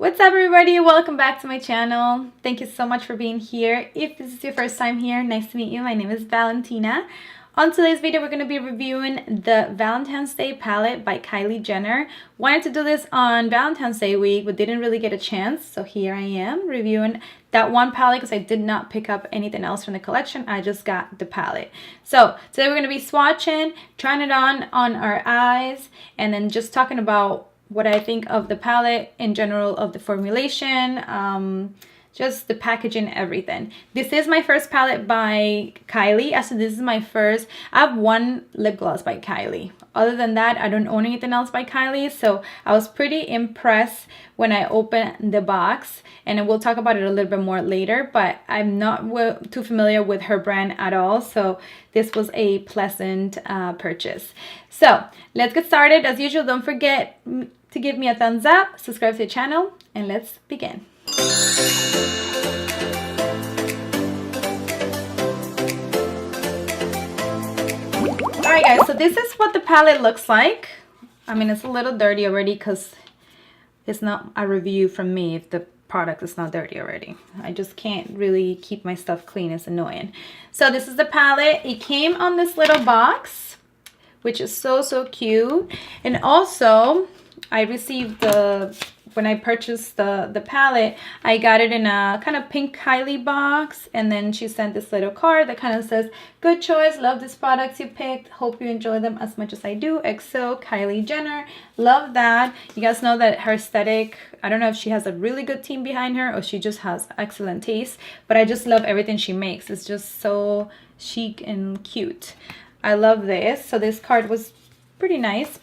What's up, everybody? Welcome back to my channel. Thank you so much for being here. If this is your first time here, nice to meet you. My name is Valentina. On today's video, we're going to be reviewing the Valentine's Day palette by Kylie Jenner. Wanted to do this on Valentine's Day week, but didn't really get a chance. So here I am reviewing that one palette because I did not pick up anything else from the collection. I just got the palette. So today we're going to be swatching, trying it on our eyes, and then just talking about what I think of the palette in general, of the formulation, just the packaging, everything. This is my first palette by Kylie. So this is my first. I have one lip gloss by Kylie. Other than that, I don't own anything else by Kylie. So I was pretty impressed when I opened the box, and we'll talk about it a little bit more later, but I'm not too familiar with her brand at all. So this was a pleasant purchase. So let's get started. As usual, don't forget to give me a thumbs up, subscribe to the channel, and let's begin. Alright guys, so this is what the palette looks like. I mean, it's a little dirty already because it's not a review from me if the product is not dirty already. I just can't really keep my stuff clean. It's annoying. So this is the palette. It came on this little box, which is so cute. And also, I received when I purchased the palette, I got it in a kind of pink Kylie box, and then she sent this little card that kind of says, "Good choice, love these products you picked, hope you enjoy them as much as I do, XO Kylie Jenner." Love that. You guys know that her aesthetic, I don't know if she has a really good team behind her or she just has excellent taste, but I just love everything she makes. It's just so chic and cute. I love this. So this card was pretty nice.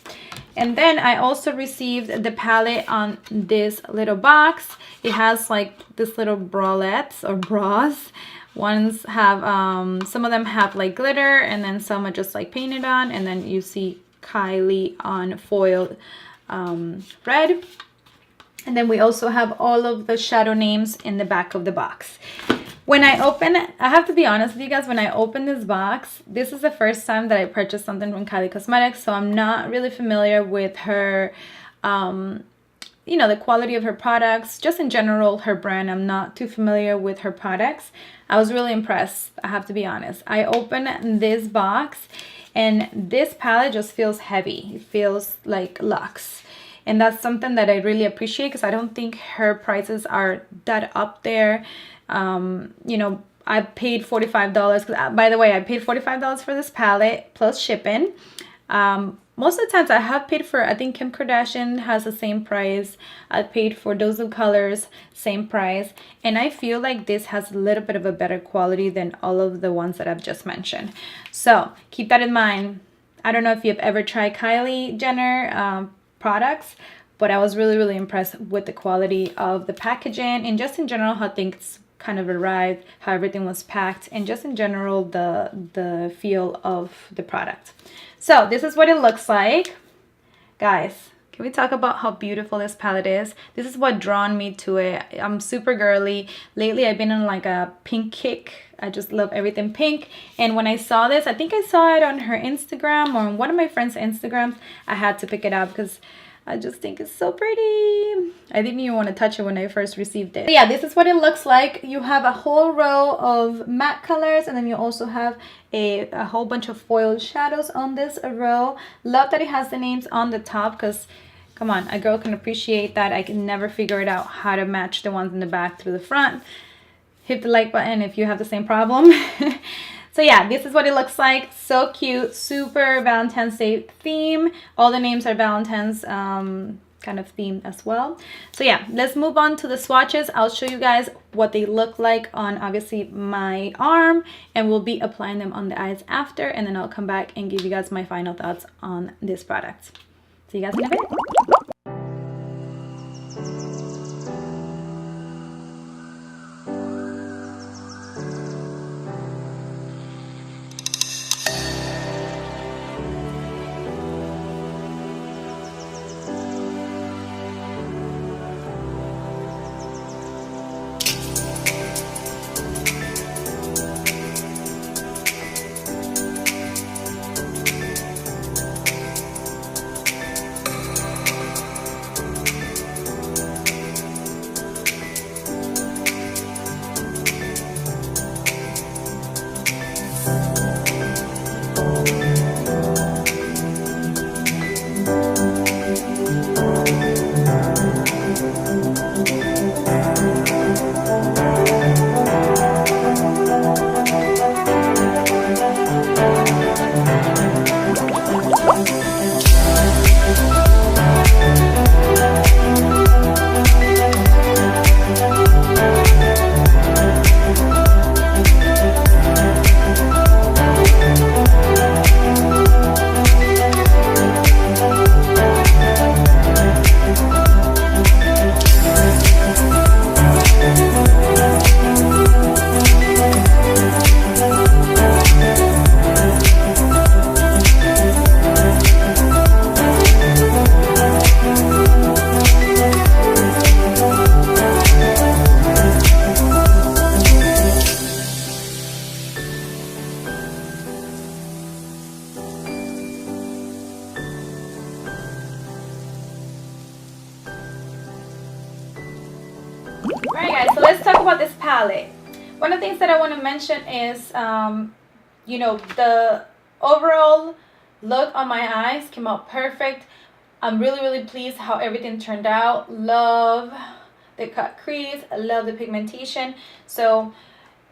And then I also received the palette on this little box. It has like this little bralettes or bras. Ones have, some of them have like glitter, and then some are just like painted on. And then you see Kylie on foiled red. And then we also have all of the shadow names in the back of the box. When I open it, I have to be honest with you guys, when I open this box, this is the first time that I purchased something from KYLIE Cosmetics, so I'm not really familiar with her, you know, the quality of her products. Just in general, her brand, I'm not too familiar with her products. I was really impressed, I have to be honest. I opened this box, and this palette just feels heavy. It feels like luxe. And that's something that I really appreciate because I don't think her prices are that up there. You know, I paid $45 because, by the way, I paid $45 for this palette plus shipping. Most of the times I have paid for, I think Kim Kardashian has the same price. I paid for Dose of Colors, same price. And I feel like this has a little bit of a better quality than all of the ones that I've just mentioned. So keep that in mind. I don't know if you've ever tried Kylie Jenner products, but I was really impressed with the quality of the packaging and just in general how things kind of arrived, how everything was packed, and just in general the feel of the product. So this is what it looks like. Guys, can we talk about how beautiful this palette is? This is what drawn me to it. I'm super girly. Lately I've been on like a pink kick. I just love everything pink. And when I saw this, I think I saw it on her Instagram or on one of my friends' Instagrams. I had to pick it up because I just think it's so pretty. I didn't even want to touch it when I first received it. But yeah, this is what it looks like. You have a whole row of matte colors, and then you also have a whole bunch of foiled shadows on this row. Love that it has the names on the top because, come on, a girl can appreciate that. I can never figure it out how to match the ones in the back through the front. Hit the like button if you have the same problem. So yeah, this is what it looks like. So cute, super Valentine's Day theme. All the names are Valentine's kind of themed as well. So yeah, let's move on to the swatches. I'll show you guys what they look like on obviously my arm, and we'll be applying them on the eyes after, and then I'll come back and give you guys my final thoughts on this product. See you guys in a bit. Alright guys, so let's talk about this palette. One of the things that I want to mention is, you know, the overall look on my eyes came out perfect. I'm really pleased how everything turned out. Love the cut crease, I love the pigmentation. So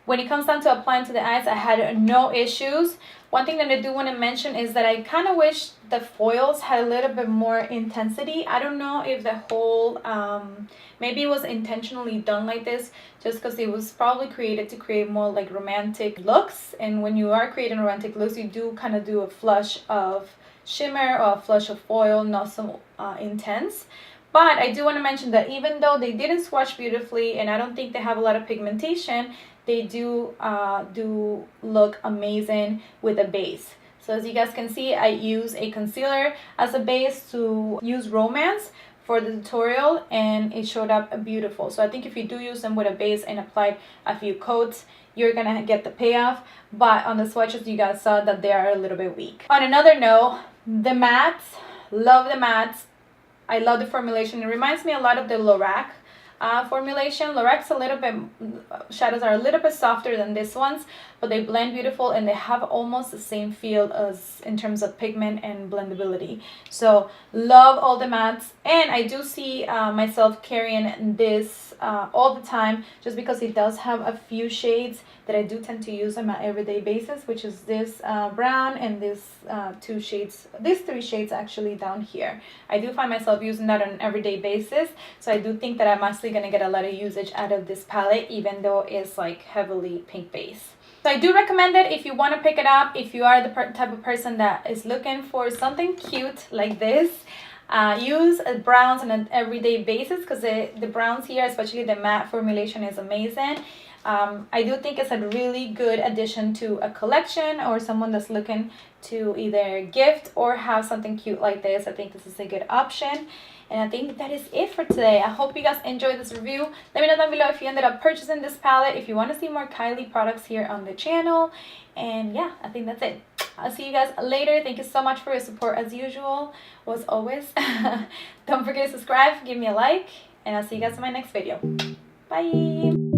when it comes down to applying to the eyes, I had no issues. One thing that I do want to mention is that I kind of wish the foils had a little bit more intensity. I don't know if the whole, maybe it was intentionally done like this just because it was probably created to create more like romantic looks. And when you are creating romantic looks, you do kind of do a flush of shimmer or a flush of foil, not so intense. But I do want to mention that even though they didn't swatch beautifully and I don't think they have a lot of pigmentation, they do look amazing with a base. So as you guys can see, I use a concealer as a base to use Romance for the tutorial, and it showed up beautiful. So I think if you do use them with a base and apply a few coats, you're gonna get the payoff. But on the swatches, you guys saw that they are a little bit weak. On another note, the mattes, love the mattes. I love the formulation. It reminds me a lot of the Lorac formulation. Lorac's a little bit, shadows are a little bit softer than this ones, but they blend beautiful and they have almost the same feel as in terms of pigment and blendability. So love all the mattes, and I do see myself carrying this all the time just because it does have a few shades that I do tend to use on my everyday basis, which is this brown and this two shades, these three shades actually down here. I do find myself using that on an everyday basis, so I do think that I'm actually going to get a lot of usage out of this palette, even though it's like heavily pink base. So I do recommend it if you want to pick it up, if you are the type of person that is looking for something cute like this. Use browns on an everyday basis because the browns here, especially the matte formulation, is amazing. I do think it's a really good addition to a collection or someone that's looking to either gift or have something cute like this. I think this is a good option. And I think that is it for today. I hope you guys enjoyed this review. Let me know down below if you ended up purchasing this palette, if you want to see more Kylie products here on the channel. And yeah, I think that's it. I'll see you guys later. Thank you so much for your support as usual, as always. Don't forget to subscribe, give me a like, and I'll see you guys in my next video. Bye!